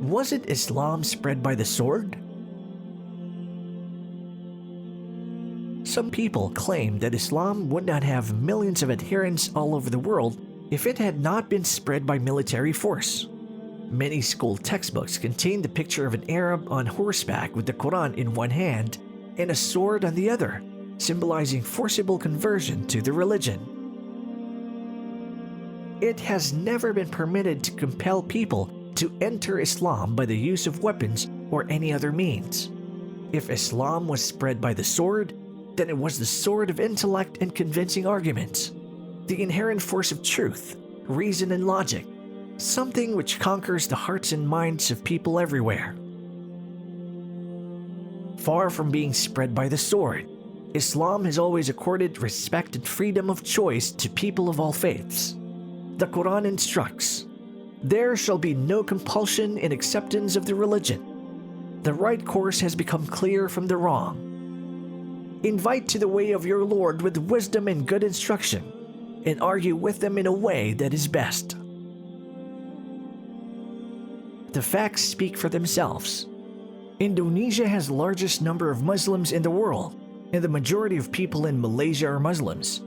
Was it Islam spread by the sword? Some people claim that Islam would not have millions of adherents all over the world if it had not been spread by military force. Many school textbooks contain the picture of an Arab on horseback with the Quran in one hand and a sword on the other, symbolizing forcible conversion to the religion. It has never been permitted to compel people to enter Islam by the use of weapons or any other means. If Islam was spread by the sword, then it was the sword of intellect and convincing arguments, the inherent force of truth, reason and logic, something which conquers the hearts and minds of people everywhere. Far from being spread by the sword, Islam has always accorded respect and freedom of choice to people of all faiths. The Quran instructs, "There shall be no compulsion in acceptance of the religion. The right course has become clear from the wrong. Invite to the way of your Lord with wisdom and good instruction, and argue with them in a way that is best." The facts speak for themselves. Indonesia has the largest number of Muslims in the world, and the majority of people in Malaysia are Muslims.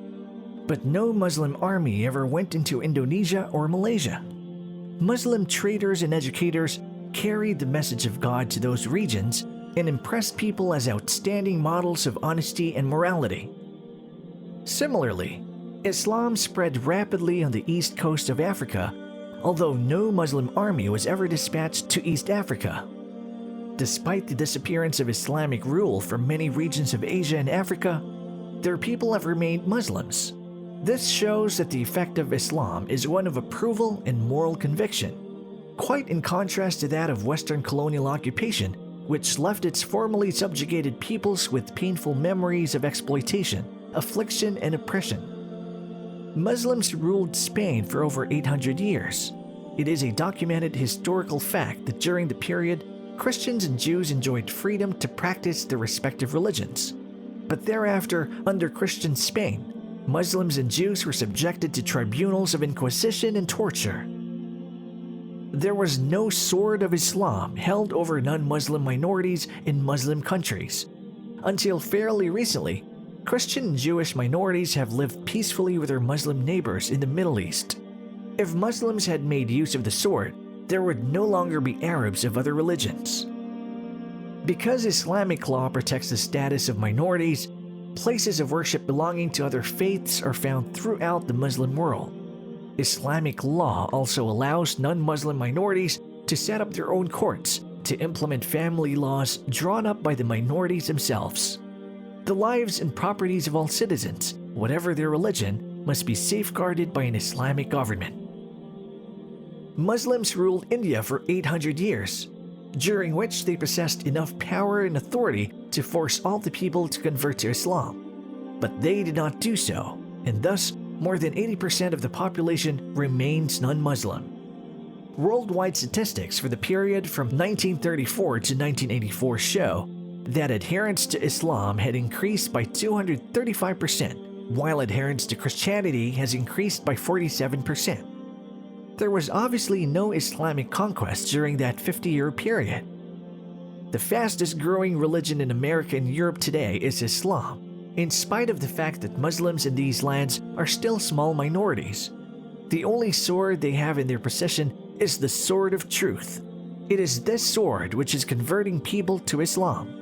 But no Muslim army ever went into Indonesia or Malaysia. Muslim traders and educators carried the message of God to those regions and impressed people as outstanding models of honesty and morality. Similarly, Islam spread rapidly on the east coast of Africa, although no Muslim army was ever dispatched to East Africa. Despite the disappearance of Islamic rule from many regions of Asia and Africa, their people have remained Muslims. This shows that the effect of Islam is one of approval and moral conviction, quite in contrast to that of Western colonial occupation, which left its formerly subjugated peoples with painful memories of exploitation, affliction, and oppression. Muslims ruled Spain for over 800 years. It is a documented historical fact that during the period, Christians and Jews enjoyed freedom to practice their respective religions. But thereafter, under Christian Spain, Muslims and Jews were subjected to tribunals of inquisition and torture. There was no sword of Islam held over non-Muslim minorities in Muslim countries. Until fairly recently, Christian and Jewish minorities have lived peacefully with their Muslim neighbors in the Middle East. If Muslims had made use of the sword, there would no longer be Arabs of other religions. Because Islamic law protects the status of minorities, places of worship belonging to other faiths are found throughout the Muslim world. Islamic law also allows non-Muslim minorities to set up their own courts to implement family laws drawn up by the minorities themselves. The lives and properties of all citizens, whatever their religion, must be safeguarded by an Islamic government. Muslims ruled India for 800 years, during which they possessed enough power and authority to force all the people to convert to Islam. But they did not do so, and thus more than 80% of the population remains non-Muslim. Worldwide statistics for the period from 1934 to 1984 show that adherence to Islam had increased by 235%, while adherence to Christianity has increased by 47%. There was obviously no Islamic conquest during that 50-year period. The fastest growing religion in America and Europe today is Islam, in spite of the fact that Muslims in these lands are still small minorities. The only sword they have in their possession is the sword of truth. It is this sword which is converting people to Islam.